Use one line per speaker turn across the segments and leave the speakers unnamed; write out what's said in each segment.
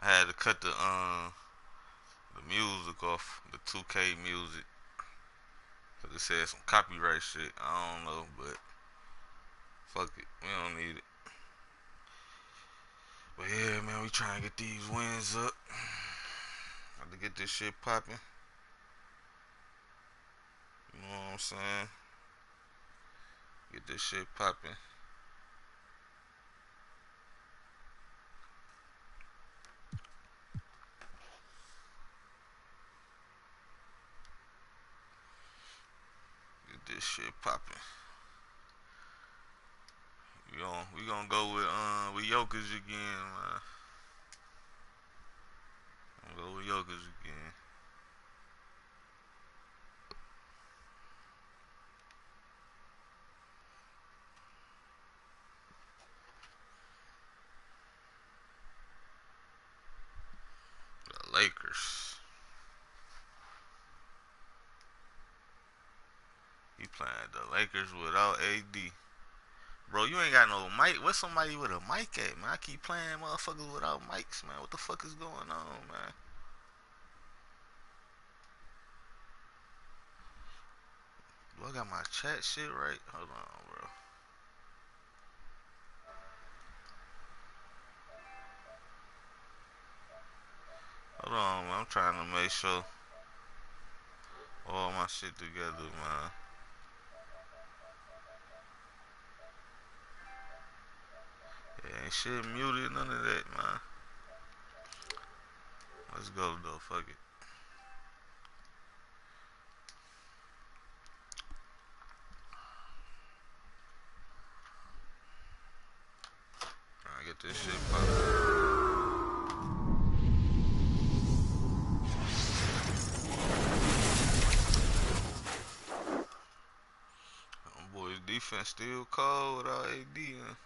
I had to cut the music off, the 2K music, cause it said some copyright shit. I don't know, but fuck it, we don't need it. But yeah, man, we trying to get these wins up. Got to get this shit popping. You know what I'm saying? Get this shit popping. Get this shit popping. We gonna go with Jokic again, man. Go with Jokic again. The Lakers. He playing the Lakers without AD. Bro, you ain't got no mic. Where's somebody with a mic at, man? I keep playing motherfuckers without mics, man. What the fuck is going on, man? Do I got my chat shit right? Hold on, bro. Hold on, man. I'm trying to make sure all my shit together, man. Yeah, ain't shit muted, none of that, man. Let's go, though. Fuck it. Trying to get this shit poppin'. Boys, defense still cold without AD, man.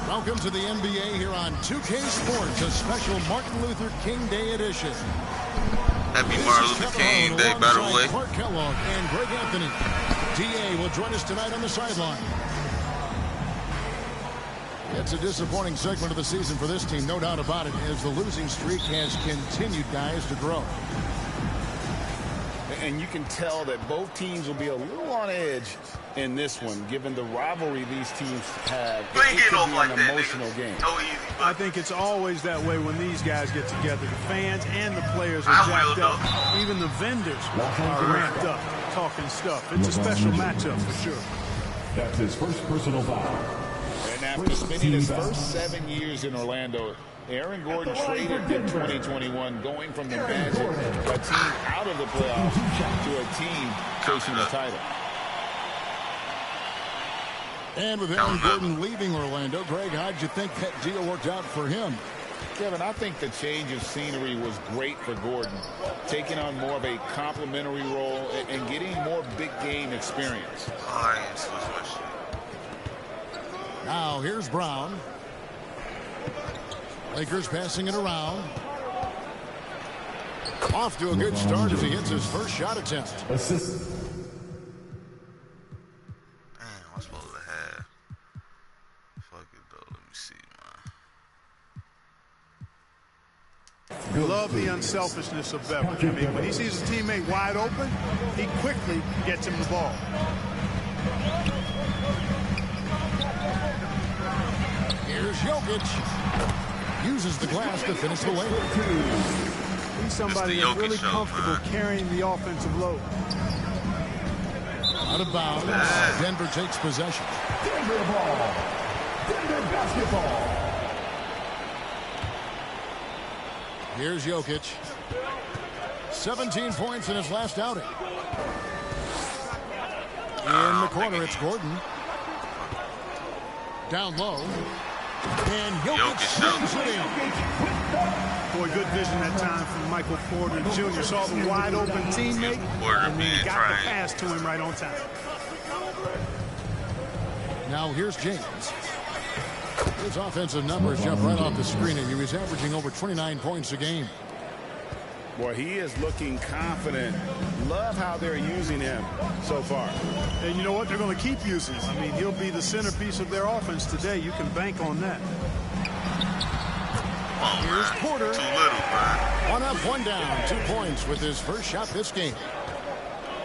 Welcome to the NBA here on 2K Sports, a special Martin Luther King Day edition.
Happy Martin Luther King Day, by the way.
Clark Kellogg and Greg Anthony. DA will join us tonight on the sideline. It's a disappointing segment of the season for this team, no doubt about it, as the losing streak has continued, guys, to grow.
And you can tell that both teams will be a little on edge in this one, given the rivalry these teams have.
You ain't getting off like
an
that,
emotional
nigga.
game.
So easy,
I think it's always that way when these guys get together. The fans and the players are jacked up. Even the vendors are ramped up, talking stuff. It's a special matchup for sure.
That's his first personal foul.
And after spending his first 7 years in Orlando, Aaron Gordon traded in 2021, going from the Magic, a team out of the playoffs, to a team chasing the title.
And with Aaron Gordon leaving Orlando, Greg, how'd you think that deal worked out for him?
Kevin, I think the change of scenery was great for Gordon, taking on more of a complimentary role and getting more big game experience.
Now here's Brown. Lakers passing it around. Off to a good start as he hits his first shot attempt.
Assist.
Damn, I'm supposed to have. Fuck it though. Let me see, man.
Love the unselfishness of Beverly. I mean, when he sees his teammate wide open, he quickly gets him the ball.
Here's Jokic. Uses the glass to finish the lane.
He's somebody that's really comfortable carrying the offensive load.
Out of bounds. Denver takes possession.
Denver ball. Denver basketball.
Here's Jokic. 17 points in his last outing. In the corner, it's Gordon. Down low. And Jokic swings it in.
Boy, good vision that time from Michael Porter Jr. Saw the wide open teammate and then got the pass to him right on time.
Now here's James. His offensive numbers jump right off the screen, and he was averaging over 29 points a game.
Boy, he is looking confident. Love how they're using him so far.
And you know what? They're going to keep using him. I mean, he'll be the centerpiece of their offense today. You can bank on that.
Here's Porter.
Too little, man.
1 up, 1 down. 2 points with his first shot this game.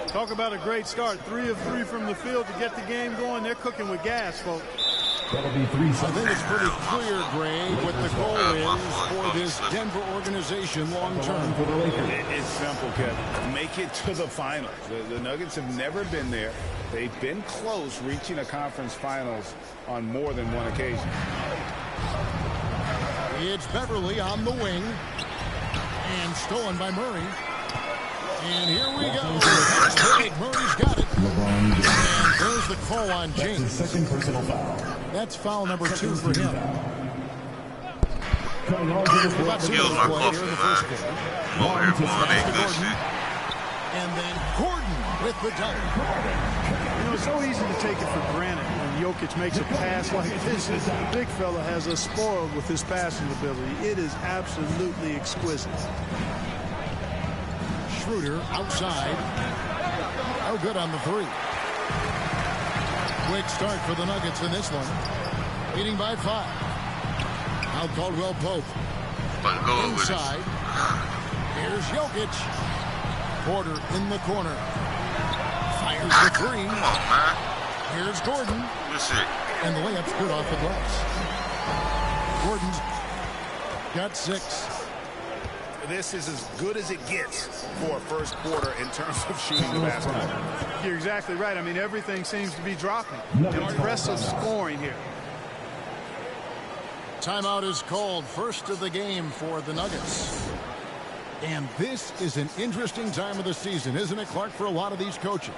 Talk about a great start. 3 of 3 from the field to get the game going. They're cooking with gas, folks.
That'll be 3
I
seconds.
think it's pretty clear, Greg, what the goal is for this Denver organization long term.
For the Lakers.
It's simple, Kevin. Make it to the finals. The Nuggets have never been there. They've been close reaching a conference finals on more than one occasion.
It's Beverly on the wing. And stolen by Murray. And here we go. Murray's got it. And there's the call on
That's his
James.
second personal foul.
That's foul number 2 for him.
Coming on to the
About
Skills
2
are
play
close,
here in the
man.
first quarter.
I'm over here blowing that good shit.
And then Gordon with the dunk.
You know, it's so easy to take it for granted when Jokic makes a pass like this. This big fella has us spoiled with his passing ability. It is absolutely exquisite.
Schroeder outside. No good on the 3. Quick start for the Nuggets in this one. Leading by 5. Now Caldwell Pope.
But go with it.
Inside. Here's Jokic. Porter in the corner. Fires the 3.
Come on, man.
Here's Gordon.
Good shit.
And the layup's good off the glass. Gordon's got 6.
This is as good as it gets for a first quarter in terms of shooting the basketball.
You're exactly right. I mean, everything seems to be dropping. Impressive scoring here.
Timeout is called, first of the game for the Nuggets. And this is an interesting time of the season, isn't it, Clark, for a lot of these coaches?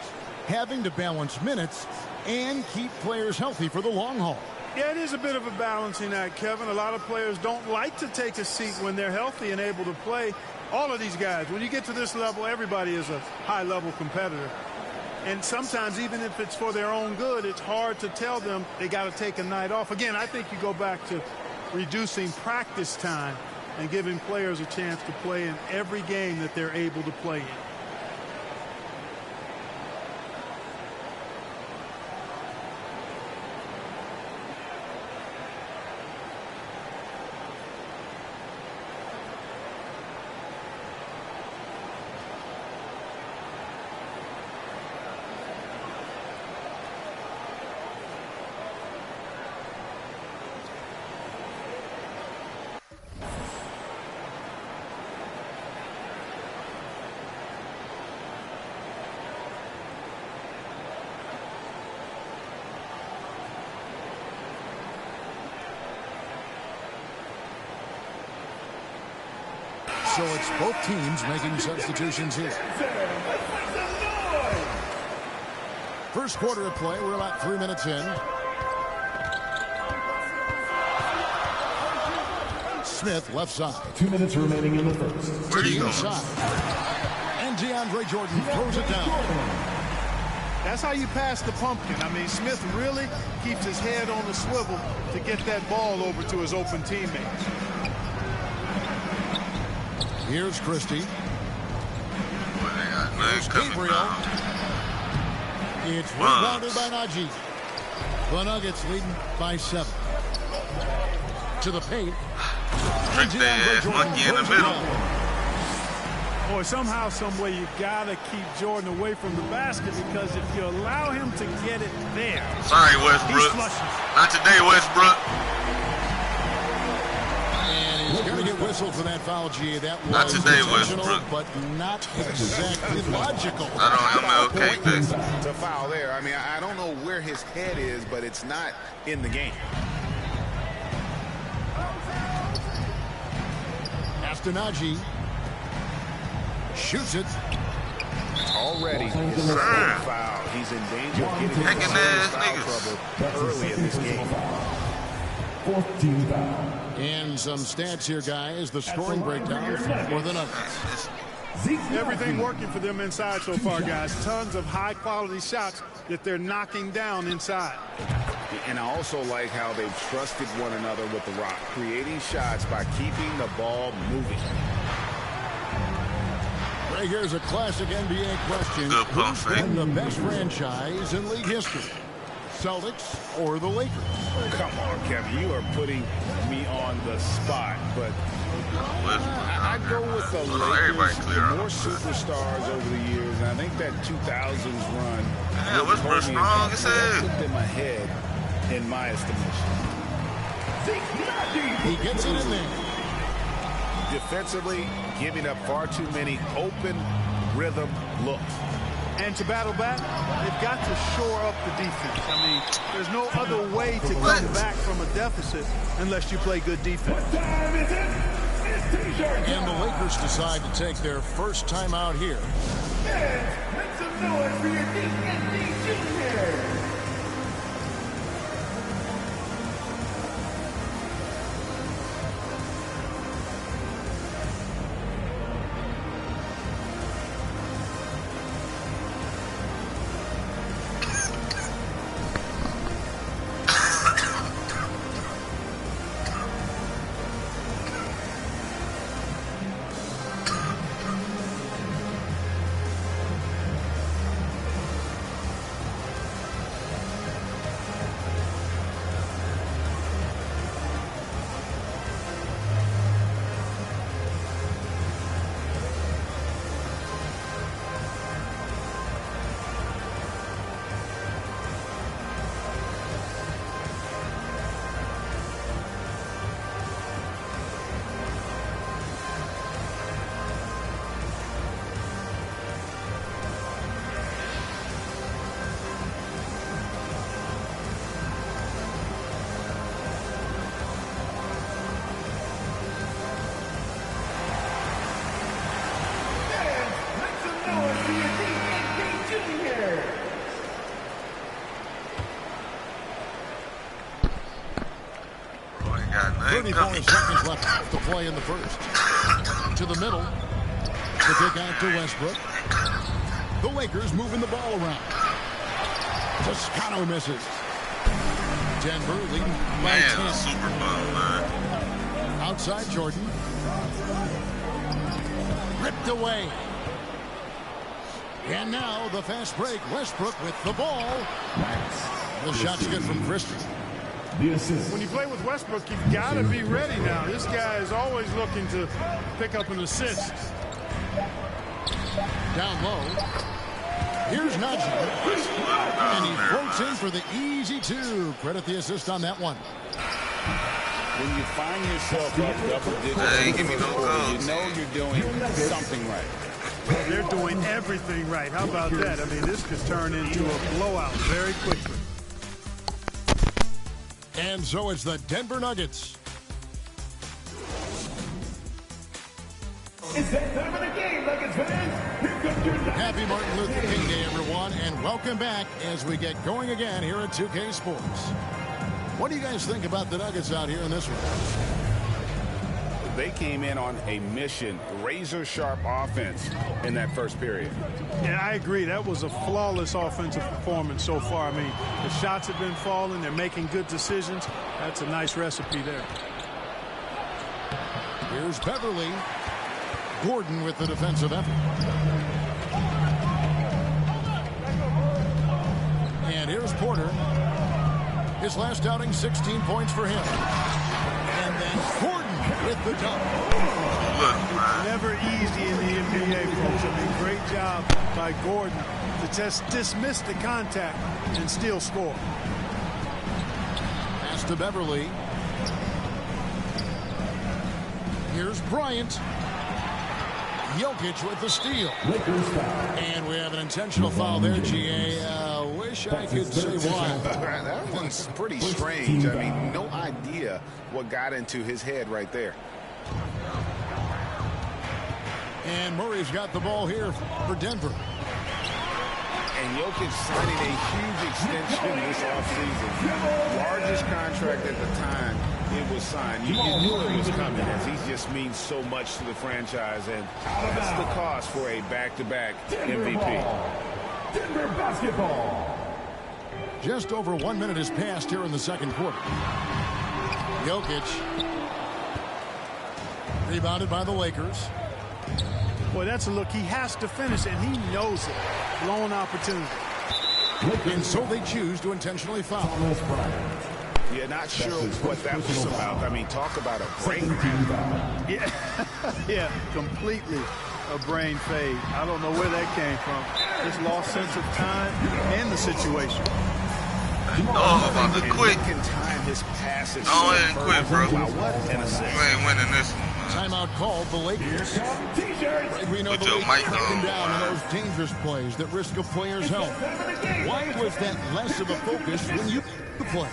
Having to balance minutes and keep players healthy for the long haul.
Yeah, it is a bit of a balancing act, Kevin. A lot of players don't like to take a seat when they're healthy and able to play. All of these guys, when you get to this level, everybody is a high-level competitor. And sometimes, even if it's for their own good, it's hard to tell them they got to take a night off. Again, I think you go back to reducing practice time and giving players a chance to play in every game that they're able to play in.
So it's both teams making substitutions here. First quarter of play, we're about 3 minutes in. Smith left side.
2 minutes remaining in the first.
Where
To
you
the
going?
inside. And DeAndre Jordan throws it down.
That's how you pass the pumpkin. I mean, Smith really keeps his head on the swivel to get that ball over to his open teammates.
Here's Christie.
Boy, they got nothing coming
Gabriel.
down.
It's rebounded by Najee. The Nuggets leading by 7. To the paint.
Trick that ass monkey in the middle.
Boy, somehow, some way, you got to keep Jordan away from the basket, because if you allow him to get it there,
Sorry,
he's
Westbrook.
flushing.
Not today, Westbrook.
And he's going to get whistled for that foul, G. That was
Not today,
intentional,
Westbrook.
but not exactly logical.
I don't know. Okay, thanks.
To foul there. I mean, I don't know where his head is, but it's not in the game.
Najee shoots it.
Already his second foul. He's in danger of getting
Hanging
into
ass
foul
niggas.
trouble early in this game.
4th team foul.
And some stats here, guys. The scoring breakdown for the Nuggets.
Everything working for them inside so far, guys. Tons of high-quality shots that they're knocking down inside.
And I also like how they've trusted one another with the rock, creating shots by keeping the ball moving.
Hey, here's a classic NBA question.
Good pump
Who's
fake.
been the best franchise in league history? Celtics or the Lakers?
Come on, Kevin. You are putting me on the spot, but I go with the Lakers. More superstars over the years, and I think that 2000s run.
Yeah, Westbrook strong as hell.
Put them ahead, in my estimation.
He gets it in there.
Defensively, giving up far too many open rhythm looks.
And to battle back, they've got to shore up the defense. I mean, there's no other way to come back from a deficit unless you play good defense.
And the Lakers decide to take their first time out here.
Make some noise for your DND Jr.
Bro, ain't got nothing
34
coming.
seconds left to play in the first. To the middle. To kick out to Westbrook. The Lakers moving the ball around. Toscano misses. Denver leading by
Man,
10.
the Super Bowl, man.
Outside Jordan. Ripped away. And now the fast break. Westbrook with the ball. The shot's good from Christie.
The assist.
When you play with Westbrook, you've got to be ready now. This guy is always looking to pick up an assist.
Down low. Here's Najee. And he floats in for the easy two. Credit the assist on that one.
When you find yourself up double digits,
Hey, give me no
you
calls.
know you're doing something right.
They're doing everything right. How about that? I mean, this could turn into a blowout very quickly.
And so it's the Denver Nuggets.
It's that time of the game, Nuggets fans. Here comes your Nuggets.
Happy Martin Luther King Day, everyone, and welcome back as we get going again here at 2K Sports. What do you guys think about the Nuggets out here in this one?
They came in on a mission, razor-sharp offense in that first period.
Yeah, I agree. That was a flawless offensive performance so far. I mean, the shots have been falling. They're making good decisions. That's a nice recipe there.
Here's Beverly. Gordon with the defensive effort. And here's Porter. His last outing, 16 points for him. And then Gordon with the dunk.
Look, man.
Never easy in the NBA, folks. I mean, great job by Gordon to just dismiss the contact and still score.
Pass to Beverly. Here's Bryant. Jokic with the steal.
Lakers foul.
And we have an intentional foul there, GA. Wish I could say why.
That one's pretty strange. I mean, no idea what got into his head right there.
And Murray's got the ball here for Denver.
And Jokic signing a huge extension this offseason. Largest contract at the time it was signed. You knew it was coming as he just means so much to the franchise. And that's the cost for a back-to-back MVP.
Denver basketball.
Just over 1 minute has passed here in the second quarter. Jokic. Rebounded by the Lakers.
Boy, that's a look. He has to finish, and he knows it. Blown opportunity.
And so they choose to intentionally foul.
Yeah, not sure what that was about. I mean, talk about a brain.
Yeah, yeah, completely a brain fade. I don't know where that came from. Just lost sense of time and the situation.
Oh, about to quit.
Can time his passes.
Go ahead and quit, bro.
What an assist.
You ain't winning this one.
Timeout called the Lakers. We know
Put
the
your
Lakers
mic
cracking
on.
down on those dangerous plays that risk a player's health. Why was that less of a focus when you play?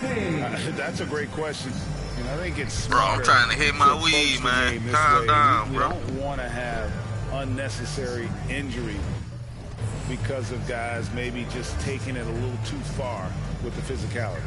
That's a great question. And I think it's
Bro, I'm
smarter
trying to hit my
to approach
weed,
the
man.
game this
Calm
way.
down,
We
bro.
don't want to have unnecessary injury because of guys maybe just taking it a little too far with the physicality.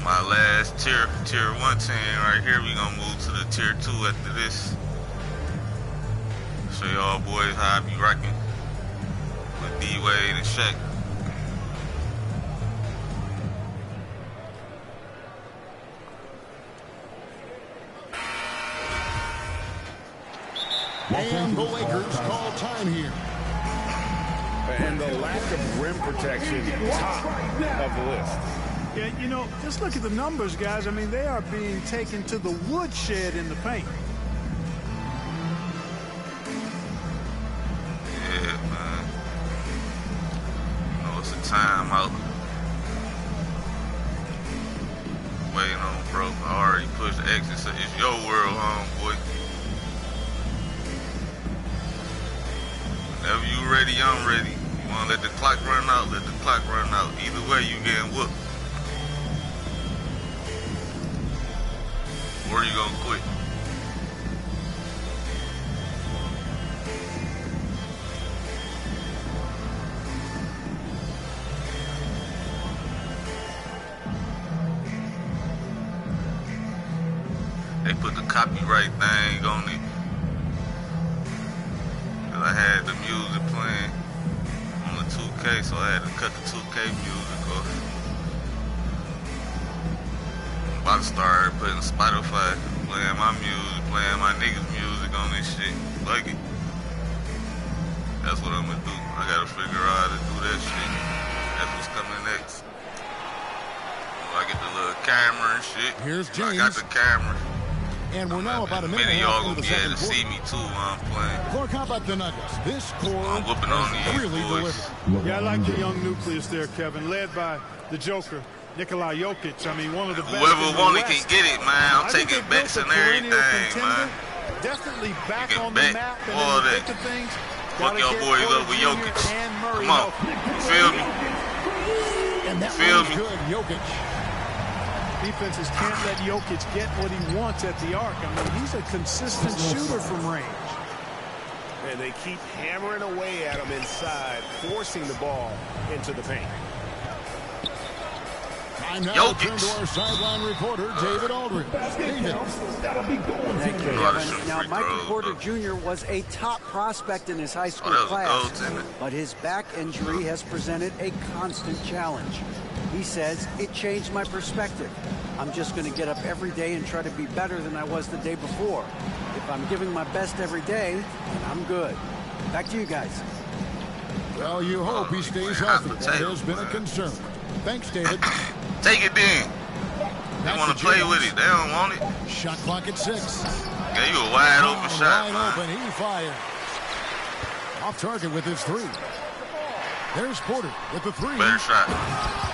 My last tier 1 team right here. We gonna move to the tier 2 after this. Show y'all boys how I be rocking with D-Wade and Shaq.
And the Lakers call time here.
And the lack of rim protection, top of the list.
Yeah, you know, just look at the numbers, guys. I mean, they are being taken to the woodshed in the paint.
Yeah, man. You know, it's a timeout. Waiting on, bro. I already pushed the exit, so it's your world, homeboy. Whenever you ready, I'm ready. You wanna let the clock run out, let the clock run out. Either way, you getting whooped. Or you gonna quit. They put the copyright thing on it. Cause I had the music playing on the 2K, so I had to cut the 2K music off. About to start putting Spotify, playing my music, playing my niggas' music on this shit. Like it. That's what I'm gonna do. I gotta figure out how to do that shit. That's what's coming next. I get the little camera and shit.
Here's
I got
James.
the camera.
And we're now about a minute and
Many
a half
y'all
into
gonna
the
be able
second
to see
quarter.
me too while I'm playing.
Clark, how about the Nuggets? This core
I'm whooping on
has
these
really
boys.
delivered.
Yeah, I like the young nucleus there, Kevin, led by the Joker, Nikola Jokic. I mean, one of the best.
Whoever
in the
want it
West.
can get it, man. I'm
I think
taking
they built
bets
a
and
perennial
everything,
contender.
man.
Definitely back
You can
on the
bet
map and
all
in the
that.
thick of things.
Fuck
Gotta
y'all
get
boys
Porter
up with
Jr.
Jokic.
and Murray
Come on.
healthy.
You feel me?
And that
Feel
one's
me?
good. Jokic.
Defenses can't let Jokic get what he wants at the arc. I mean, he's a consistent shooter from range.
And they keep hammering away at him inside, forcing the ball into the paint.
Time now
Jokic.
to turn to our sideline reporter, David Aldridge. David.
Thank you,
Know how to
Kevin.
shoot
Now,
free
Michael
throws,
Porter
though.
Jr. was a top prospect in his high school
that was a
class,
goaltender.
but his back injury has presented a constant challenge. He says, it changed my perspective. I'm just going to get up every day and try to be better than I was the day before. If I'm giving my best every day, then I'm good. Back to you guys.
Well, you hope he stays healthy. That has been a concern. Thanks, David.
Take it then. They
Back
want
to
to play
James.
with it. They don't want it.
Shot clock at 6.
Yeah, you a wide open shot,
Wide
man.
open. He fired. Off target with his 3. There's Porter with the 3.
Better shot.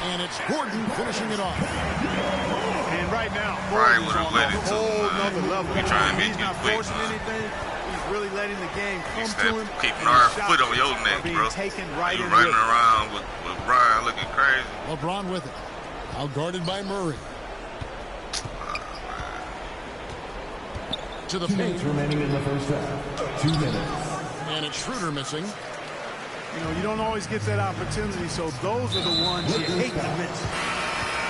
And it's Gordon finishing it off.
And right now,
Right
Gordon's
with it,
on
with
a
it, too,
whole
man.
nother level.
We trying to make
He's
it
not
quick,
forcing
man.
anything. He's really letting the game come
He's
to him.
keeping
and
our
his
foot
shots
on your
are
neck,
being
bro.
taken right
You
in
running
rhythm.
around with Brian looking crazy.
LeBron with it. Out guarded by Murray. To the paint.
Remaining in the first half. 2 minutes.
And it's Schroeder missing.
You know, you don't always get that opportunity, so those are the ones you hate to miss.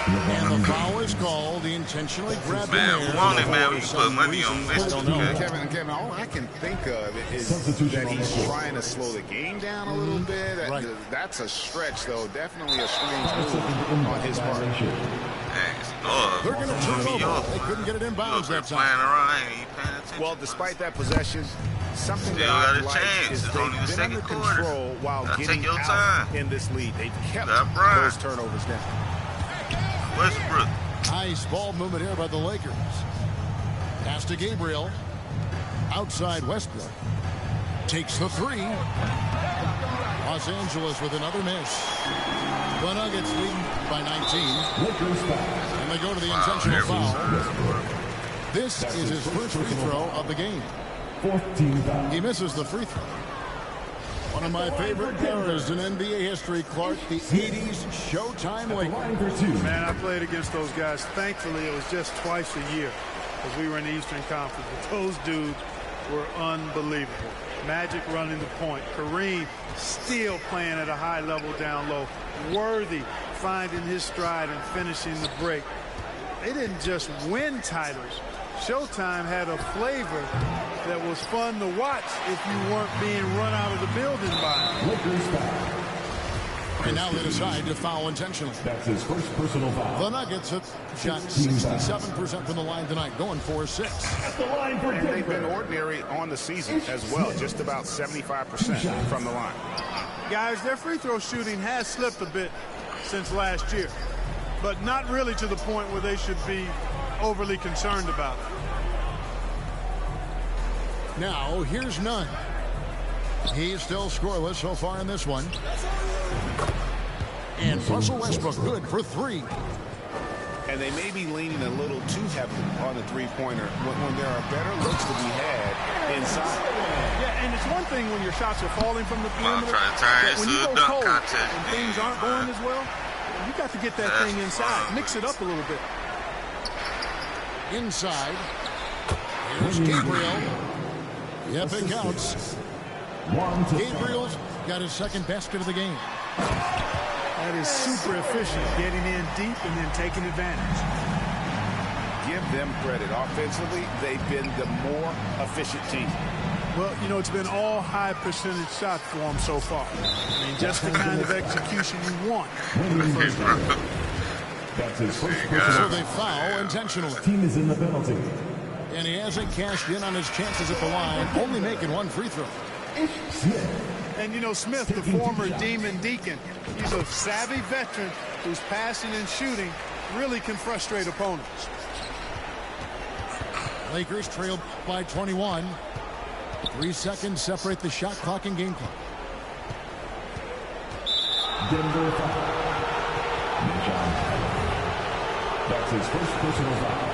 And the foul is called. He intentionally grabbed him there.
Man, want it, man. We put money on this. Okay.
Kevin, all I can think of is that he's trying to slow the game down a little bit. That's a stretch, though. Definitely a strange move on his part.
They're going to turn it over. They couldn't get it in bounds that time.
Playing around, ain't even paying attention.
Well, despite that possession, something
Still
that
got
I
a
like
chance.
is
It's
they've
only the
been
second
under
quarter.
control while
Gotta
getting
take your
out
time.
in this lead. They've kept
Got Brian.
those turnovers down.
Westbrook.
Nice ball movement here by the Lakers. Pass to Gabriel. Outside Westbrook. Takes the three. Los Angeles with another miss. The Nuggets lead by 19. And they go to the intentional foul. This is his first free throw of the game. He misses the free throw. One of my favorite eras in NBA history, Clark, the 80s Showtime Lakers.
Man, I played against those guys. Thankfully, it was just twice a year because we were in the Eastern Conference. But those dudes were unbelievable. Magic running the point. Kareem still playing at a high level down low. Worthy finding his stride and finishing the break. They didn't just win titles. Showtime had a flavor that was fun to watch if you weren't being run out of the building by them.
And now they decide to foul intentionally.
That's his first personal foul.
The Nuggets have shot 67% from the line tonight, going 4-6.
And they've been ordinary on the season as well, just about 75% from the line.
Guys, their free throw shooting has slipped a bit since last year, but not really to the point where they should be overly concerned about it.
Now, here's Nunn. He's still scoreless so far in this one. And Russell Westbrook good for three.
And they may be leaning a little too heavily on the three-pointer when there are better looks to be had inside.
Yeah, and it's one thing when your shots are falling from the perimeter,
trying to turn
but
this
when
to
you
a
go
dunk
cold
contest,
and things aren't going as well, you got to get that thing inside. Mix it up a little bit.
Inside. Here's Gabriel. Yep, it counts. Gabriel's got his second basket of the game.
That is super efficient, getting in deep and then taking advantage.
Give them credit. Offensively, they've been the more efficient team.
Well, you know, it's been all high percentage shots for them so far. I mean, just the kind of execution you want in the first half.
That's his first
So
personal
they foul intentionally.
Team is in the penalty.
And he hasn't cashed in on his chances at the line, only making one free throw.
And, you know, Smith, the former Demon Deacon, he's a savvy veteran whose passing and shooting really can frustrate opponents.
Lakers trail by 21. 3 seconds separate the shot clock and game clock.
Denver foul. That's his first personal foul.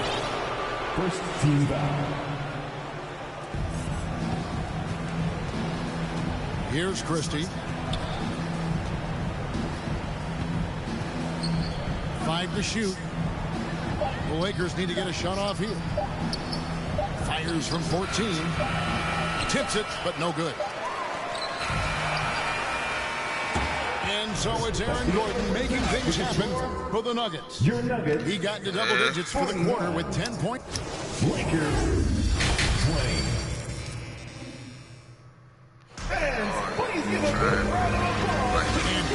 First team foul.
Here's Christie. 5 to shoot. The Lakers need to get a shot off here. Fires from 14. Tips it, but no good. And so it's Aaron Gordon making things happen for the Nuggets.
Your Nuggets.
He got into double digits for the quarter with 10 points.
Lakers 20.
And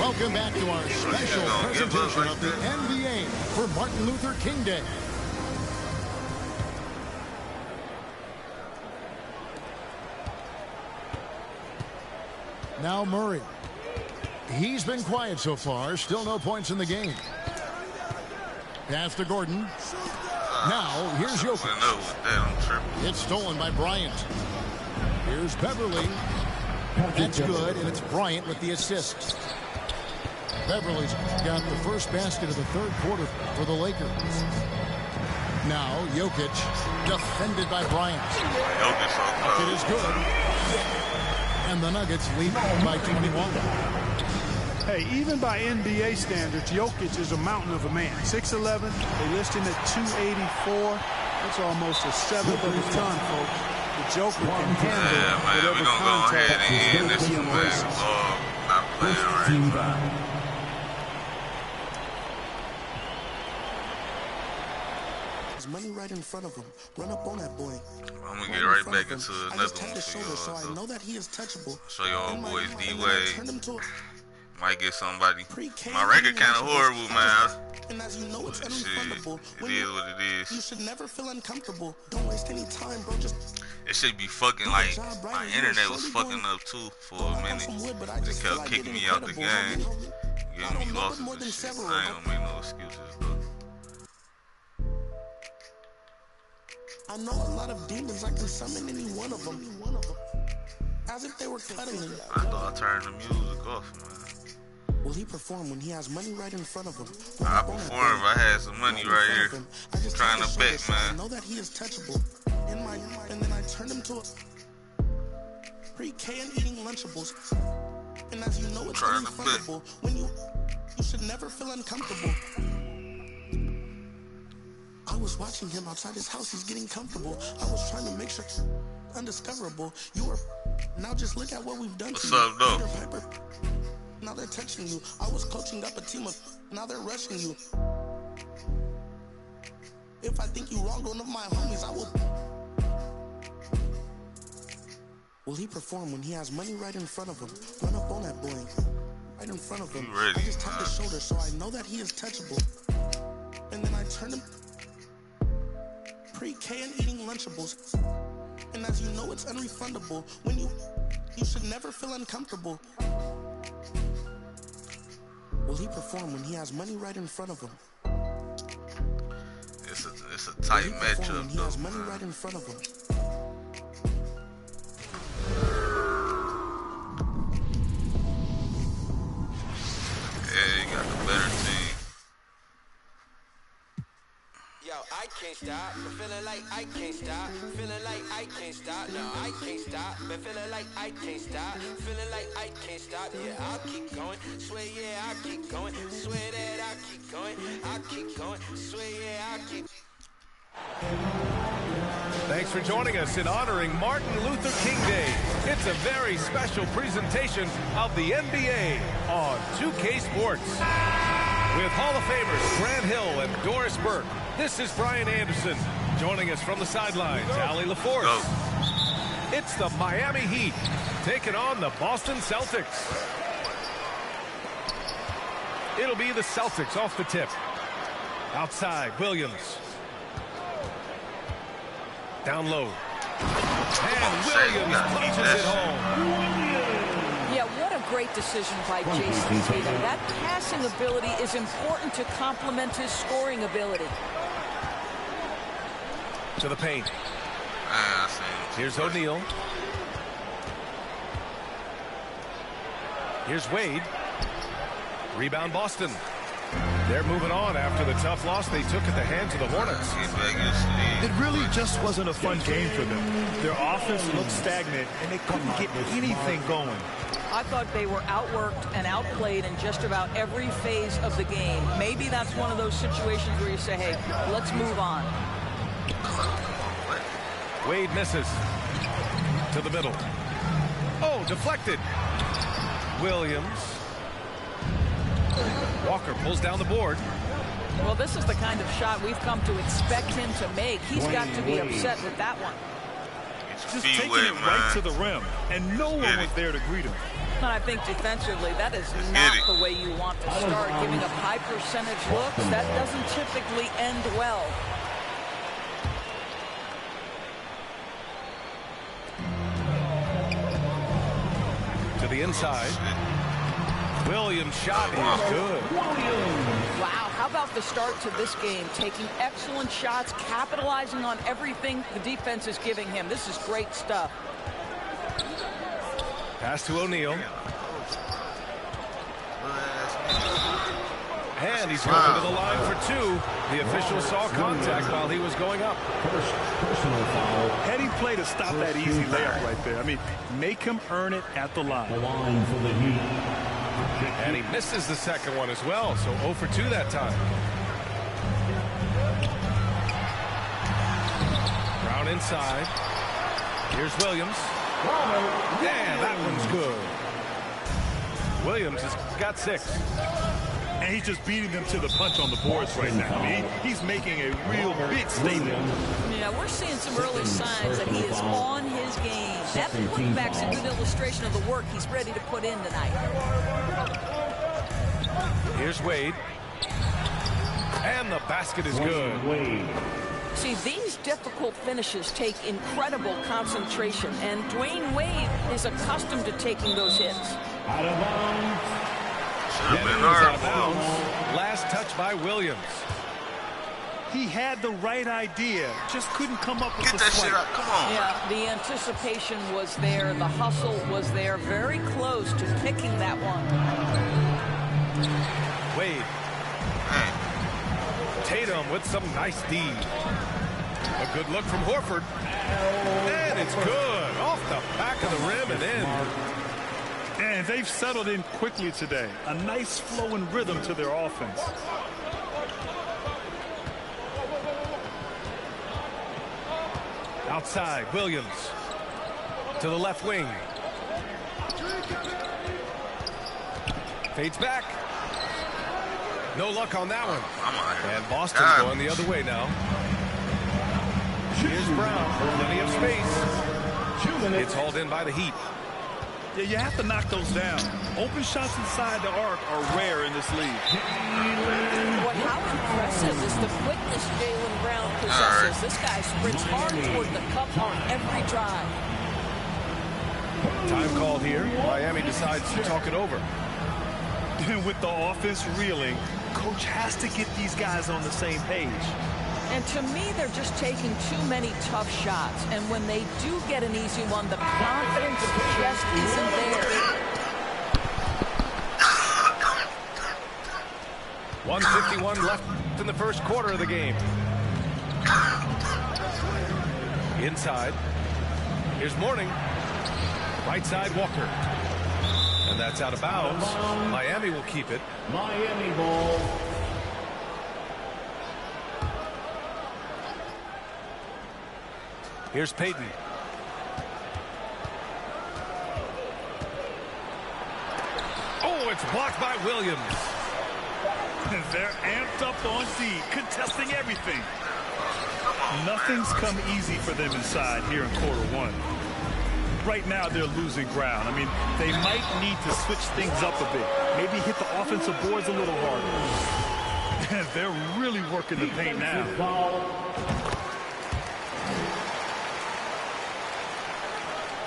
welcome back to our special presentation of the NBA for Martin Luther King Day. Now Murray. He's been quiet so far. Still no points in the game. Pass to Gordon. Now, here's Jokic. It's stolen by Bryant. Here's Beverly. That's good, and it's Bryant with the assist. Beverly's got the first basket of the third quarter for the Lakers. Now, Jokic, defended by Bryant. It is good. And the Nuggets lead by 21.
Hey, even by NBA standards, Jokic is a mountain of a man. 6'11", they list him at 284. That's almost a seventh of a ton, folks. The Joker can handle whatever contact
this one, man.
First team foul.
Money right in front of him. Run up on that boy.
I'm gonna get right back into another one
his
for
shoulder, so I
y'all.
know that he is touchable.
Show y'all
In my
boys
mind,
D
and then I
Wade.
turned him to a
Might get somebody.
pre-K
My record kind of
untouchable.
horrible, man.
And as you know, it's
Shit,
unrefundable.
it is what it
You
is.
should never feel uncomfortable. Don't waste any time, bro. Just
It should be fucking like my internet was fucking up too for a minute. They kept kicking me out the game, giving me losses and shit. I ain't gonna make no excuses though.
I know a lot of demons. I can summon any one of them. As if they were cuddling.
I thought I turned the music off, man.
Will he perform when he has money right in front of him?
I perform if I had some money right here. Trying to bet,
I
man.
know that he is touchable. In my mind, and then I turned him to a pre-K and eating Lunchables. And as you know, it's
Trying to
unrefundable. When you should never feel uncomfortable. I was watching him outside his house. He's getting comfortable. I was trying to make sure undiscoverable. You were now just look at what we've done
What's
to you.
up, though?
Peter Piper. Now they're touching you. I was coaching up a team of. Now they're rushing you. If I think you wronged one of my homies, I will. Will he perform when he has money right in front of him? Run up on that boy. Right in front of him.
You ready,
I just tapped his
man.
shoulder, so I know that he is touchable. And then I turned him pre-K and eating Lunchables. And as you know, it's unrefundable. When you should never feel uncomfortable. Will he perform when he has money right in front of him?
It's a tight
Will he perform
matchup
when he
though,
has money
man.
right in front of him?
Yeah, you got the better team.
Yo, I can't stop, but feeling like I can't stop. Feeling like I can't stop, no, I can't stop. But feeling like I can't stop. Feeling like I can't stop, yeah, I'll keep going. Swear, yeah, I'll keep going. Swear that I'll keep going. I'll keep going. Swear, yeah, I'll keep.
Thanks for joining us in honoring Martin Luther King Day. It's a very special presentation of the NBA on 2K Sports. With Hall of Famers Grant Hill and Doris Burke, this is Brian Anderson. Joining us from the sidelines, Allie LaForce.
Go.
It's the Miami Heat taking on the Boston Celtics. It'll be the Celtics off the tip. Outside, Williams. Down low. And Williams punches it home.
Yeah, what a great decision by Jason Tatum. That passing ability is important to complement his scoring ability.
To the paint.
I seen
Here's O'Neal. Here's Wade. Rebound Boston. They're moving on after the tough loss they took at the hands of the Hornets.
It really just wasn't a fun game for them. Their offense looked stagnant, and they couldn't get anything going.
I thought they were outworked and outplayed in just about every phase of the game. Maybe that's one of those situations where you say, hey, let's move on.
Wade misses. To the middle. Oh, deflected. Williams. Walker pulls down the board.
Well, this is the kind of shot we've come to expect him to make. He's got to be upset with that one.
Just taking it right to the rim, and no one was there to greet him.
And I think defensively, that is not the way you want to start. Giving up high percentage looks, that doesn't typically end well.
To the inside. Williams' shot is good.
Wow, how about the start to this game? Taking excellent shots, capitalizing on everything the defense is giving him. This is great stuff.
Pass to O'Neal. And he's going to the line for two. The official saw contact while he was going up.
Personal foul.
Heady play to stop that easy layup right there. I mean, make him earn it at the line.
The line for the Heat.
And he misses the second one as well, so 0 for 2 that time. Brown inside. Here's Williams. And that one's good. Williams has got 6.
And he's just beating them to the punch on the boards right now. I mean, he's making a real big statement.
Yeah, we're seeing some early signs that he is on his game. That putback's a good illustration of the work he's ready to put in tonight.
Here's Wade. And the basket is good.
See, these difficult finishes take incredible concentration, and Dwayne Wade is accustomed to taking those hits.
Out of bounds.
Out of bounds. Last touch by Williams.
He had the right idea, just couldn't come up with the
that
swipe.
shit out. Come on.
Yeah, the anticipation was there, the hustle was there, very close to picking that one.
Wade. Tatum with some nice D. A good look from Horford. And it's good. Off the back of the rim and in.
And they've settled in quickly today. A nice flowing rhythm to their offense.
Outside, Williams. To the left wing. Fades back. No luck on that one. And Boston's going the other way now. Here's Brown. Plenty of space. It's hauled in by the Heat.
Yeah, you have to knock those down. Open shots inside the arc are rare in this league.
Well, how impressive is the quickness Jaylen Brown possesses. This guy sprints hard toward the cup on every drive.
Time called here. Miami decides to talk it over.
With the offense reeling, coach has to get these guys on the same page.
And to me, they're just taking too many tough shots. And when they do get an easy one, the confidence just isn't there.
1:51 left in the first quarter of the game. Inside. Here's Mourning. Right side, Walker. And that's out of bounds. Miami will keep it.
Miami ball.
Here's Payton. Oh, it's blocked by Williams.
They're amped up on D, contesting everything. Nothing's come easy for them inside here in quarter one. Right now, they're losing ground. I mean, they might need to switch things up a bit. Maybe hit the offensive boards a little harder. They're really working the paint now.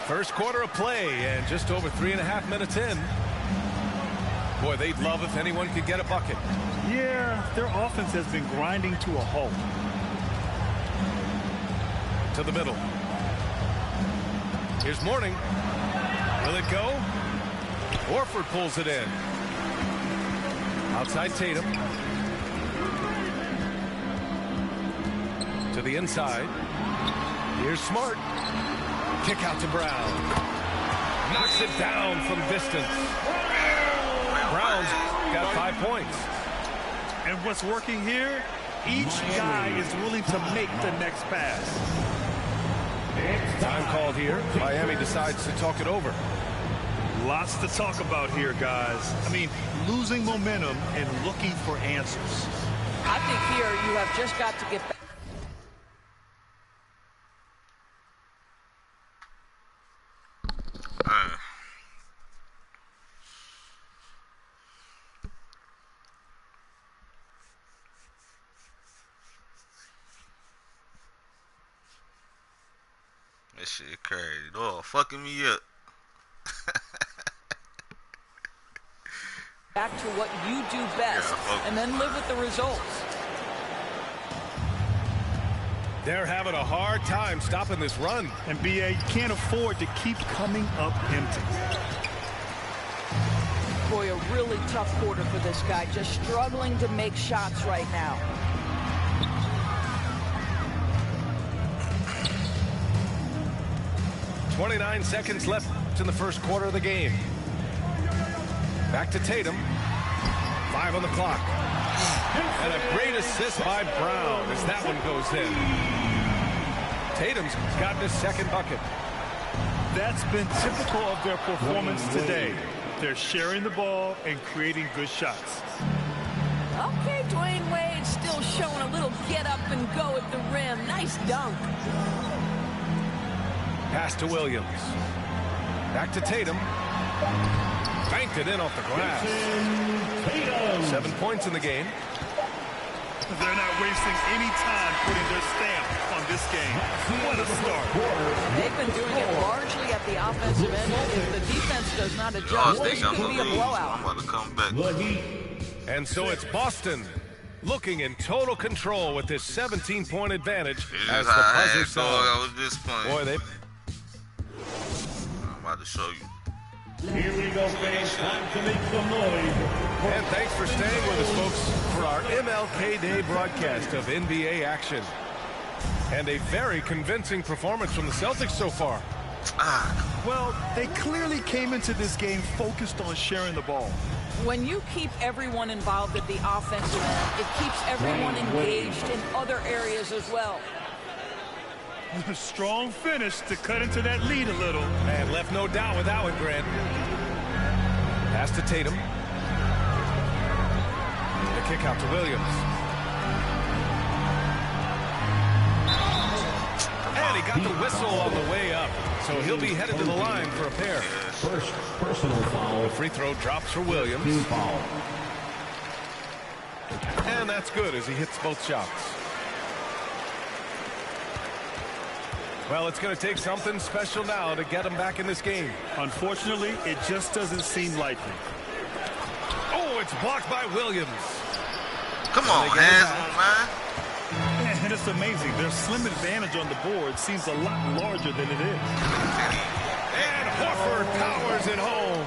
First quarter of play and just over 3.5 minutes in. Boy, they'd love if anyone could get a bucket.
Yeah, their offense has been grinding to a halt.
To the middle. Here's Mourning. Will it go? Horford pulls it in. Outside Tatum. To the inside. Here's Smart. Kick out to Brown. Knocks it down from distance. Brown's got 5 points.
And what's working here? Each guy is willing to make the next pass.
Time called here. Miami decides to talk it over.
Lots to talk about here, guys. I mean, losing momentum and looking for answers.
I think here you have just got to get back.
That shit crazy. Oh, fucking me up.
Back to what you do best, and then live with the results.
They're having a hard time stopping this run.
And BA, you can't afford to keep coming up empty.
Boy, a really tough quarter for this guy, just struggling to make shots right now.
.29 seconds left in the first quarter of the game. Back to Tatum. 5 on the clock. And a great assist by Brown as that one goes in. Tatum's gotten his second bucket.
That's been typical of their performance today. They're sharing the ball and creating good shots.
Okay, Dwayne Wade still showing a little get up and go at the rim. Nice dunk.
Pass to Williams. Back to Tatum. Banked it in off the glass. 7 points in the game.
They're not wasting any time putting their stamp on this game. What a start.
They've been doing it largely at the offensive end. If the defense does not adjust, this could be a blowout.
I'm about to come back.
And so it's Boston looking in total control with this 17-point advantage as the buzzer sounds. Boy, they...
I'm about to show you.
Here we go, fans. Time to make some noise.
And thanks for staying with us, folks, for our MLK Day broadcast of NBA action. And a very convincing performance from the Celtics so far.
Well, they clearly came into this game focused on sharing the ball.
When you keep everyone involved at the offensive end, it keeps everyone engaged in other areas as well.
Strong finish to cut into that lead a little.
And left no doubt with that one, Grant. Pass to Tatum. The kick out to Williams. And he got the whistle on the way up. So he'll be headed to the line for a pair.
First personal foul.
The free throw drops for Williams.
Team foul.
And that's good as he hits both shots. Well, it's going to take something special now to get him back in this game.
Unfortunately, it just doesn't seem likely.
Oh, it's blocked by Williams.
Come on, man.
And it's amazing. Their slim advantage on the board seems a lot larger than it is.
And Horford powers it home.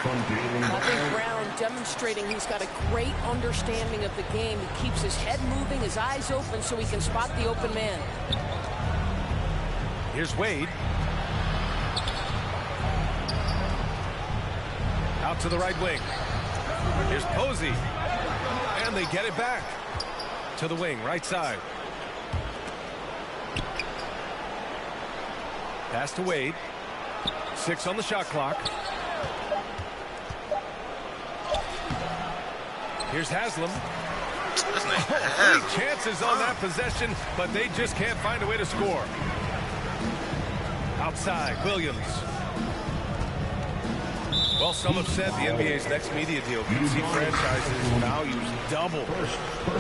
I think Brown demonstrating he's got a great understanding of the game. He keeps his head moving, his eyes open so he can spot the open man.
Here's Wade. Out to the right wing. Here's Posey. And they get it back. To the wing, right side. Pass to Wade. 6 on the shot clock. Here's Haslam. 3 chances on that possession, but they just can't find a way to score. Outside, Williams. Well, some have said the NBA's next media deal could see franchises' values double.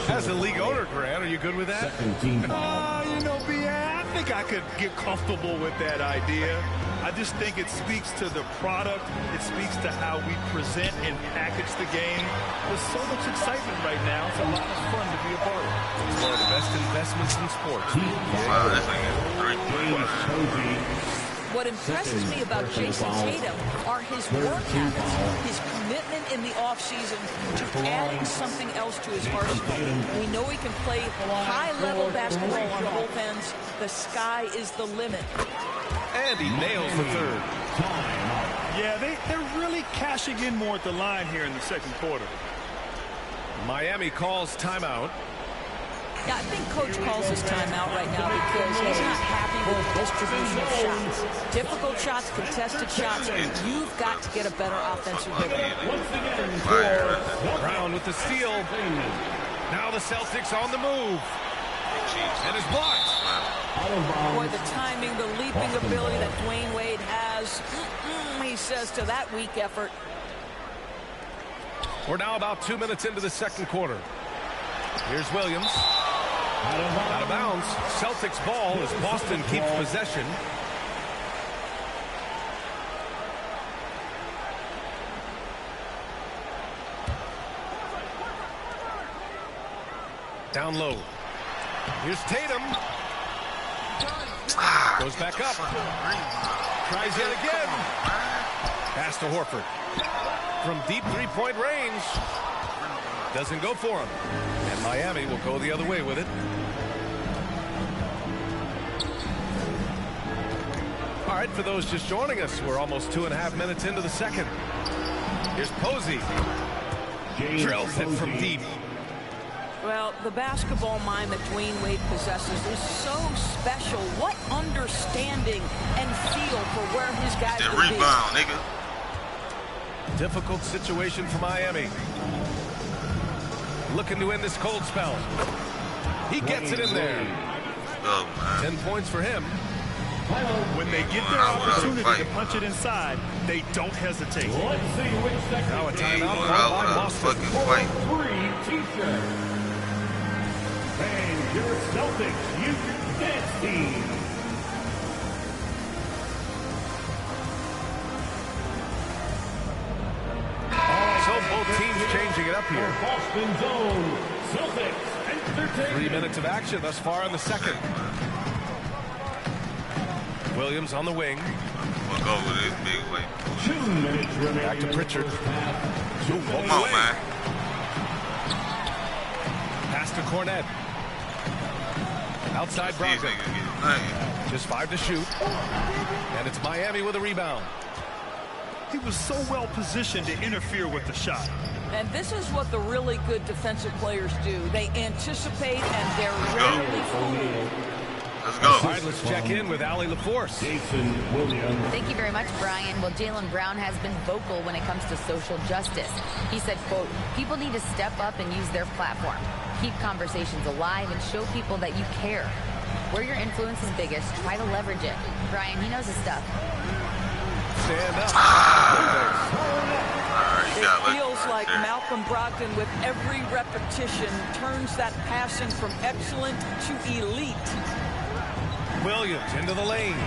As a league owner, Grant, are you good with that?
You know, I think I could get comfortable with that idea. I just think it speaks to the product. It speaks to how we present and package the game. There's so much excitement right now. It's a lot of fun to be a part of.
It's one of the best investments in sports.
Wow, this thing is 3
What impresses me about Jason Tatum are his work habits, his commitment in the offseason to adding something else to his arsenal. We know he can play high-level basketball on both ends. The sky is the limit.
And he nails the third.
Yeah, they're really cashing in more at the line here in the second quarter.
Miami calls timeout.
Yeah, I think Coach calls his timeout right now because he's not happy with the distribution of shots. Difficult shots, contested shots, and you've got to get a better offensive rhythm.
Brown with the steal. Now the Celtics on the move. And is blocked.
Boy, the timing, the leaping ability that Dwayne Wade has, he says to that weak effort.
We're now about 2 minutes into the second quarter. Here's Williams. Out of bounds. Celtics ball as Boston keeps possession. Down low. Here's Tatum. Goes back up. Tries yet again. Pass to Horford. From deep three-point range. Doesn't go for him. And Miami will go the other way with it. All right, for those just joining us, we're almost 2.5 minutes into the second. Here's Posey. Drills it from deep.
Well, the basketball mind that Dwayne Wade possesses is so special. What understanding and feel for where his guys will be.
Rebound, nigga.
Difficult situation for Miami. Looking to end this cold spell. He gets it in there. 10 points for him.
When they get their opportunity to punch it inside, they don't hesitate.
Now a timeout called by Boston.
Free t-shirt. And your Celtics youth dance team.
So both teams changing it up here.
Boston's own Celtics Entertainment.
3 minutes of action thus far in the second. Williams on the wing.
We'll go with this big weight.
2 minutes remaining.
Back to Pritchard.
Come on, man.
Pass to Cornette. Outside Brogdon. Just 5 to shoot. And it's Miami with a rebound.
He was so well positioned to interfere with the shot.
And this is what the really good defensive players do. They anticipate and they're rarely fooled.
Let's go.
All right, let's check in with Allie LaForce.
Jason Williams.
Thank you very much, Brian. Well, Jaylen Brown has been vocal when it comes to social justice. He said, quote, people need to step up and use their platform. Keep conversations alive and show people that you care. Where your influence is biggest, try to leverage it. Brian, he knows his stuff.
Stand up.
It feels like Malcolm Brogdon, with every repetition, turns that passing from excellent to elite.
Williams into the lane.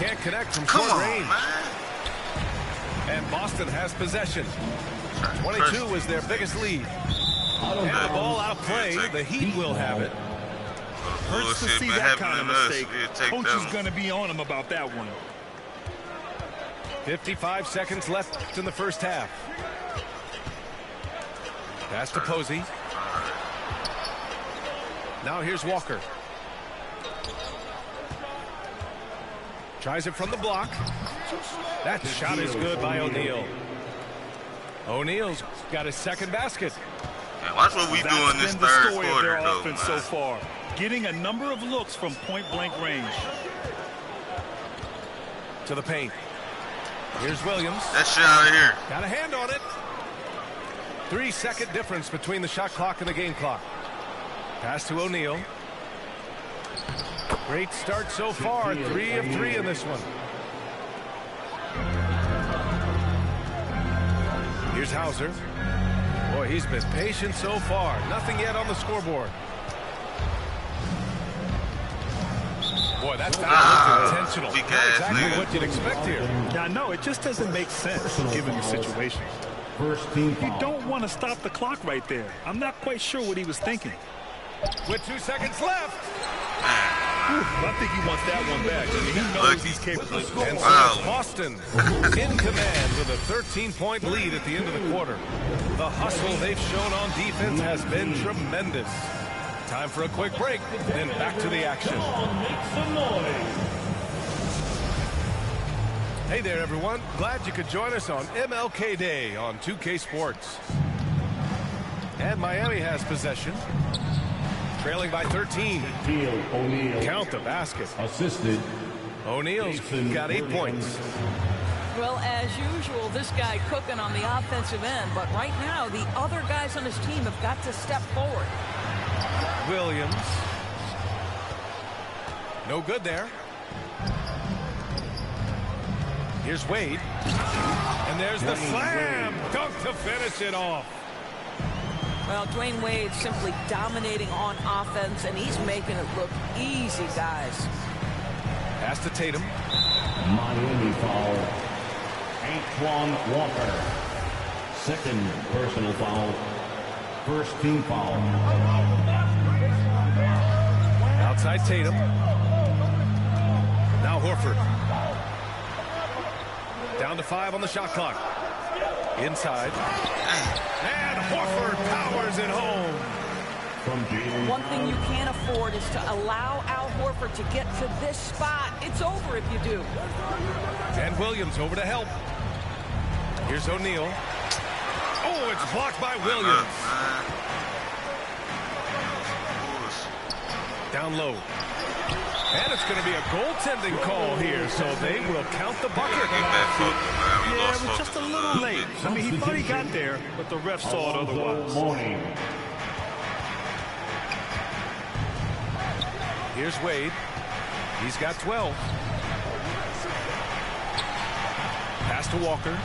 Can't connect from short range. And Boston has possession. 22 was their biggest lead. And the ball out of play. The Heat will have it.
Hurts to see that kind of mistake. Coach is going to be on him about that one.
55 seconds left in the first half. Pass to Posey. Now here's Walker. Tries it from the block. That shot is good by O'Neal. O'Neal's got his second basket.
Yeah, watch what we do in this third quarter, though,
offense so far. Getting a number of looks from point-blank range.
To the paint. Here's Williams.
That shit out of here.
Got a hand on it. 3-second difference between the shot clock and the game clock. Pass to O'Neal. Great start so far. 3 of 3 in this one. Here's Hauser. Boy, he's been patient so far. Nothing yet on the scoreboard. Boy, that foul looked intentional. Exactly what you'd expect here.
Yeah, no, it just doesn't make sense given the situation. You don't want to stop the clock right there. I'm not quite sure what he was thinking.
With 2 seconds left.
I think he wants that one back. I mean, he knows he's capable.
And so Boston in command with a 13-point lead at the end of the quarter. The hustle they've shown on defense has been tremendous. Time for a quick break, then back to the action. Hey there, everyone. Glad you could join us on MLK Day on 2K Sports. And Miami has possession. Trailing by 13. Count the basket.
Assisted.
O'Neal's got 8 points.
Well, as usual, this guy cooking on the offensive end. But right now, the other guys on his team have got to step forward.
Williams. No good there. Here's Wade. And there's the slam. Dunk to finish it off.
Well, Dwayne Wade simply dominating on offense, and he's making it look easy, guys.
Pass to Tatum.
Miami foul. Antoine Walker. Second personal foul. First team foul.
Outside Tatum. Now Horford. Down to 5 on the shot clock. Inside. And Horford powers it home.
One thing you can't afford is to allow Al Horford to get to this spot. It's over if you do.
And Williams over to help. Here's O'Neal. Oh, it's blocked by Williams. Down low. And it's going to be a goaltending call here, so they will count the bucket.
Yeah, it was just a little late. I mean, he thought he got there, but the ref saw it otherwise.
Here's Wade. He's got 12. Pass to Walker.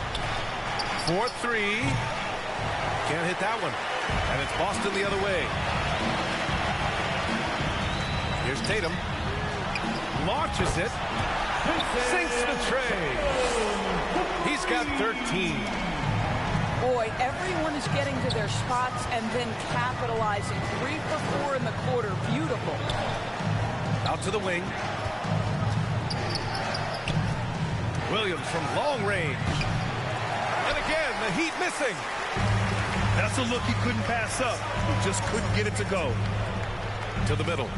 4-3. Can't hit that one. And it's Boston the other way. Here's Tatum. Launches it. Sinks the tray. He's got 13.
Boy, everyone is getting to their spots and then capitalizing. 3 for 4 in the quarter. Beautiful.
Out to the wing. Williams from long range. And again, the Heat missing.
That's a look he couldn't pass up. He just couldn't get it to go.
To the middle.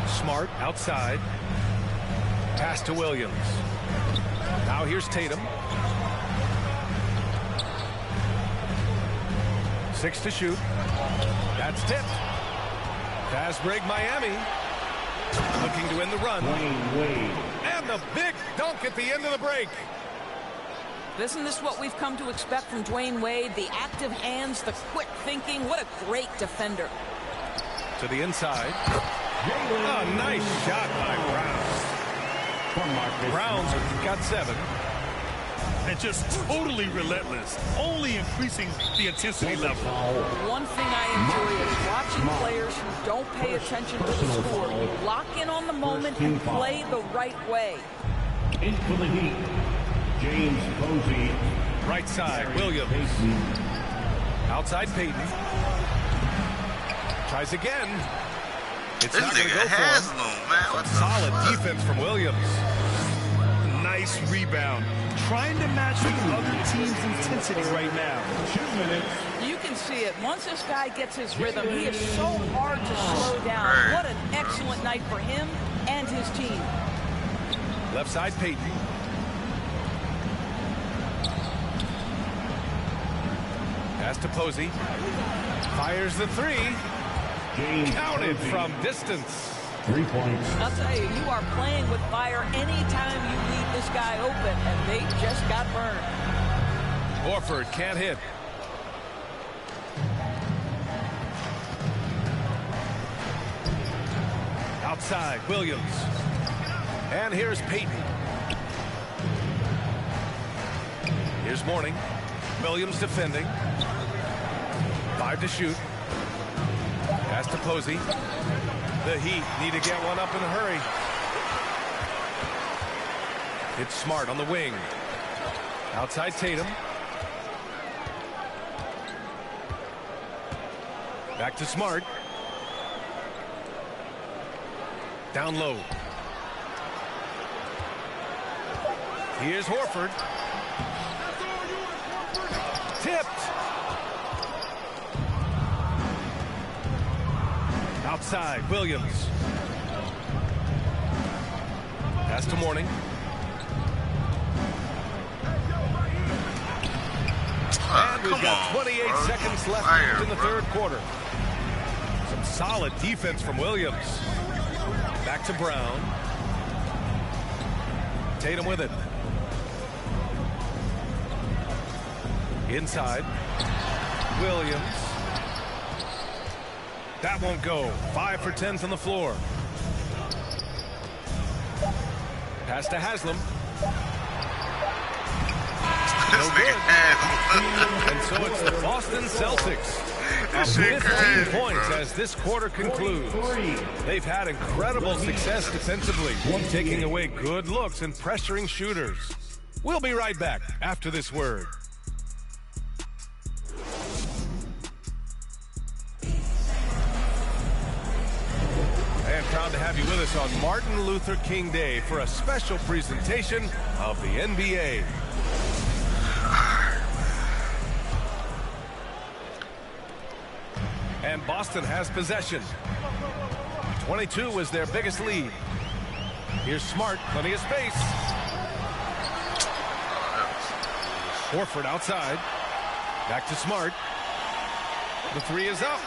Smart outside. Pass to Williams. Now here's Tatum. 6 to shoot. That's tipped. Fast break Miami. Looking to end the run. And the big dunk at the end of the break.
Isn't this what we've come to expect from Dwayne Wade? The active hands, the quick thinking. What a great defender.
To the inside. A nice shot by Brown. Brown's got 7.
And just totally relentless, only increasing the intensity level.
One thing I enjoy is watching players who don't pay attention to the score. Lock in on the moment and play the right way.
In for the Heat, James Posey.
Right side, Williams. Outside Payton. Tries again. It's not going to go for him. Solid defense from Williams.
Nice rebound. Trying to match the other team's intensity right now.
2 minutes.
You can see it. Once this guy gets his rhythm, he is so hard to slow down. What an excellent night for him and his team.
Left side, Payton. Pass to Posey. Fires the 3. Counted from distance.
3 points.
I'll tell you, you are playing with fire anytime you leave this guy open, and they just got burned.
Horford can't hit. Outside, Williams. And here's Payton. Here's Mourning. Williams defending. 5 to shoot. Pass to Posey. The Heat need to get one up in a hurry. It's Smart on the wing. Outside Tatum. Back to Smart. Down low. Here's Horford. Tipped. Outside, Williams. Pass to Mourning. And we've got 28 seconds left in the third quarter. Some solid defense from Williams. Back to Brown. Tatum with it. Inside. Williams. That won't go. 5 for 10 from the floor. Pass to Haslam. No good. And so it's the Boston Celtics. Up 15 points as this quarter concludes. They've had incredible success defensively, taking away good looks and pressuring shooters. We'll be right back after this word. And proud to have you with us on Martin Luther King Day for a special presentation of the NBA. And Boston has possession. 22 was their biggest lead. Here's Smart, plenty of space. Horford outside. Back to Smart. The 3 is up.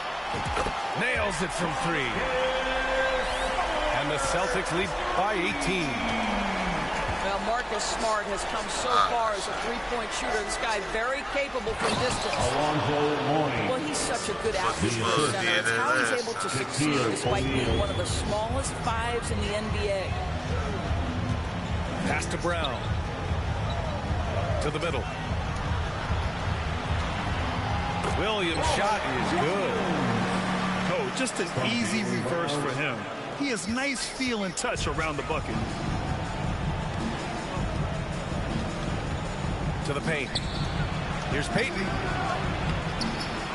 Nails it from 3. And And the Celtics lead by 18.
Well, Marcus Smart has come so far as a three-point shooter. This guy very capable from distance. Well, he's such a good athlete for the center. It's how he's able to succeed despite being one of the smallest fives in the NBA.
Pass to Brown. To the middle. Williams' shot is good.
Oh, just an easy reverse for him. He has nice feel and touch around the bucket.
To the paint. Here's Payton.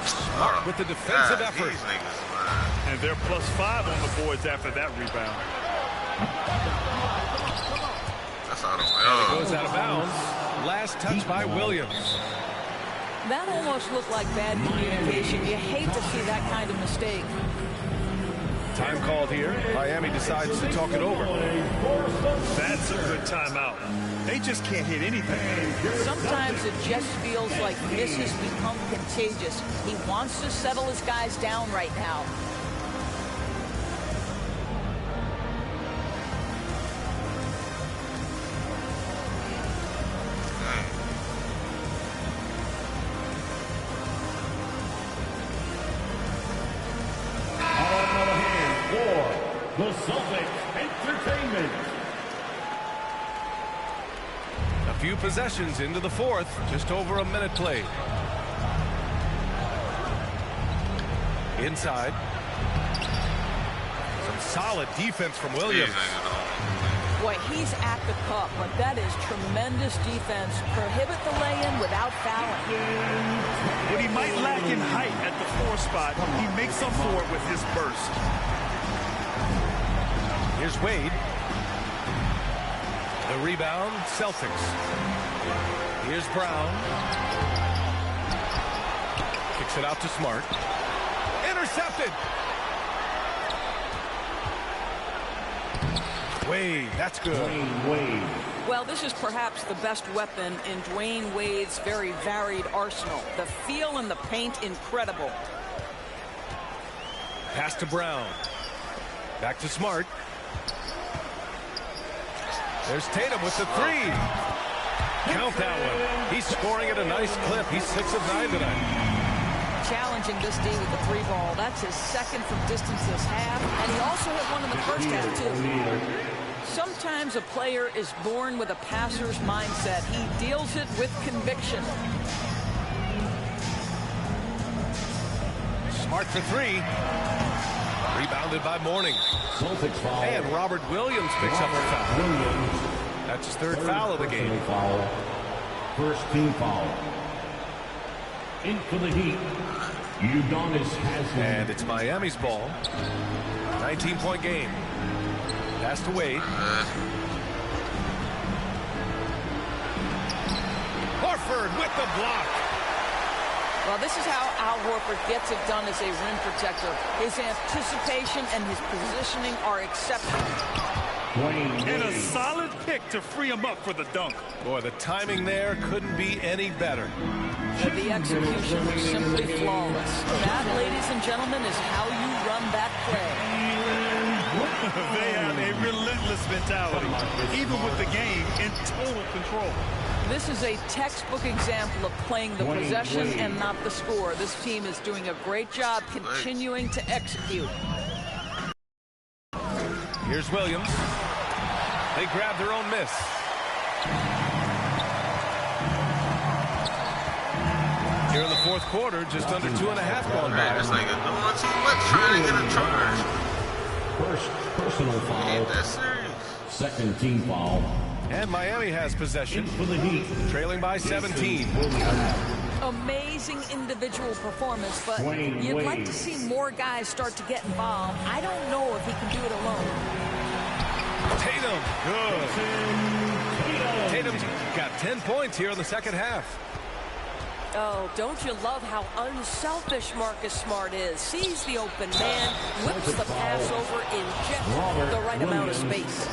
Smart with the defensive effort.
And they're +5 on the boards after that rebound.
That's out of
And it goes out of bounds. Last touch by Williams.
That almost looked like bad communication. You hate to see that kind of mistake.
Time called here. Miami decides to talk it over.
That's a good timeout. They just can't hit anything.
Sometimes it just feels like misses become contagious. He wants to settle his guys down right now.
The Celtics Entertainment.
A few possessions into the fourth. Just over a minute played. Inside. Some solid defense from Williams.
Boy, he's at the cup, but that is tremendous defense. Prohibit the lay-in without fouling.
When he might lack in height at the 4 spot, he makes up for it with his burst.
Here's Wade. The rebound, Celtics. Here's Brown. Kicks it out to Smart. Intercepted. Wade, that's good.
Wade.
Well, this is perhaps the best weapon in Dwayne Wade's very varied arsenal. The feel in the paint, incredible.
Pass to Brown. Back to Smart. There's Tatum with the three. Count that one. He's scoring at a nice clip. He's 6 of 9 tonight.
Challenging this D with the 3 ball. That's his second from distance this half. And he also hit one in the first half, too. Sometimes a player is born with a passer's mindset. He deals it with conviction.
Smart for 3. Rebounded by Mourning.
Celtics foul.
And Robert Williams picks up the foul. That's his third foul of the game.
Foul. First team foul. In for the Heat, Udonis Haslem.
And it's Miami's ball. 19-point game. Pass to Wade. Horford with the block.
Well, this is how Al Horford gets it done as a rim protector. His anticipation and his positioning are exceptional.
And a solid pick to free him up for the dunk.
Boy, the timing there couldn't be any better.
The execution was simply flawless. That, ladies and gentlemen, is how you run that play.
They have a relentless mentality, even with the game in total control.
This is a textbook example of playing the possession and not the score. This team is doing a great job continuing to execute.
Here's Williams. They grab their own miss. Here in the fourth quarter, just under 2.5 gone by.
This nigga doing too much trying to get a charge.
First personal foul.
That's serious.
Second team foul.
And Miami has possession,
For the Heat,
trailing by 17.
Amazing individual performance, but you'd like to see more guys start to get involved. I don't know if he can do it alone.
Tatum, good. Tatum's got 10 points here in the second half.
Oh, don't you love how unselfish Marcus Smart is? Sees the open man, whips the pass over in just the right amount of space.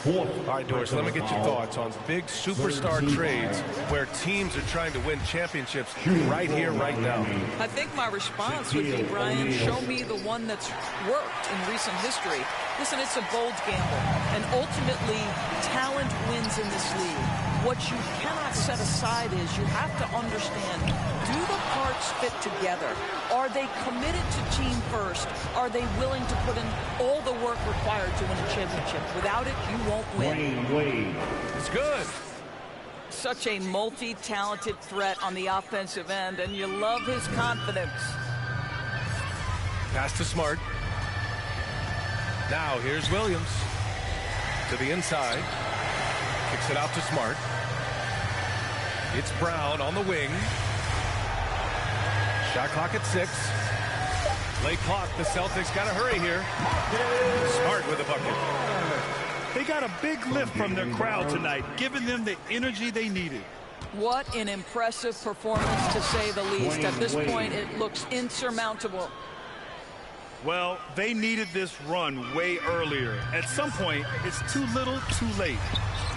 All right, Doris, let me get your thoughts on big superstar trades where teams are trying to win championships right here, right now.
I think my response would be, Brian, show me the one that's worked in recent history. Listen, it's a bold gamble, and ultimately, talent wins in this league. What you cannot set aside is you have to understand, do the parts fit together? Are they committed to team first? Are they willing to put in all the work required to win a championship? Without it, you won't win.
It's good.
Such a multi-talented threat on the offensive end, and you love his confidence.
Pass to Smart. Now here's Williams to the inside. Kicks it out to Smart. It's Brown on the wing. Shot clock at 6. Late clock. The Celtics got to hurry here. Smart with a bucket.
They got a big lift from their crowd tonight, giving them the energy they needed.
What an impressive performance, to say the least. At this point, it looks insurmountable.
Well, they needed this run way earlier. At some point, it's too little, too late.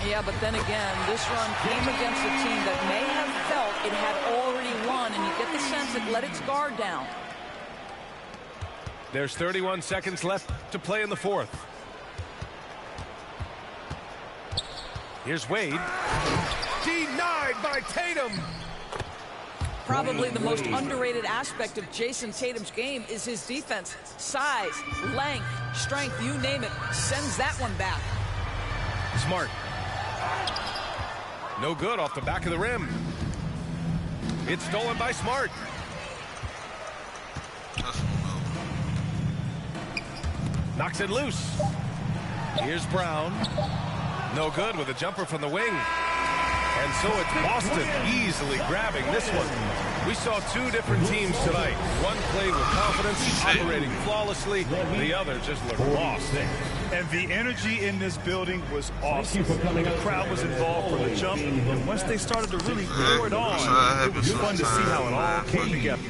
Yeah, but then again, this run came against a team that may have felt it had already won, and you get the sense it let its guard down.
There's 31 seconds left to play in the fourth. Here's Wade. Denied by Tatum.
Probably the most underrated aspect of Jason Tatum's game is his defense. Size, length, strength, you name it, sends that one back.
Smart. No good off the back of the rim. It's stolen by Smart. Knocks it loose. Here's Brown. No good with a jumper from the wing. And so it's Boston easily grabbing this one. We saw two different teams tonight. One played with confidence, operating flawlessly. The other just looked lost.
And the energy in this building was awesome. The crowd was involved from the jump. And once they started to really pour it on, it was fun to see how it all came together.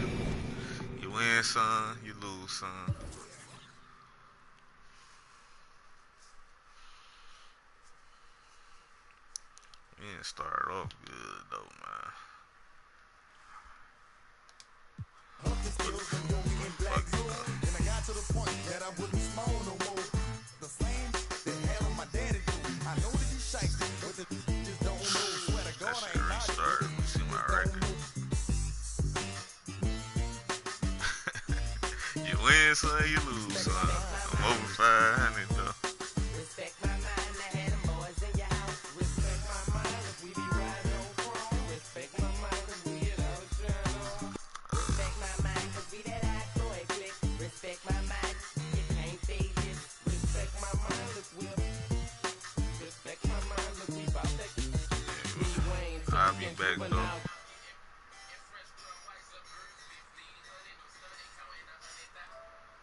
You win, son. You lose, son. We didn't start off good, though, man. That shit restarted. Let me see my record. You win, son. You lose, son. I'm over 500.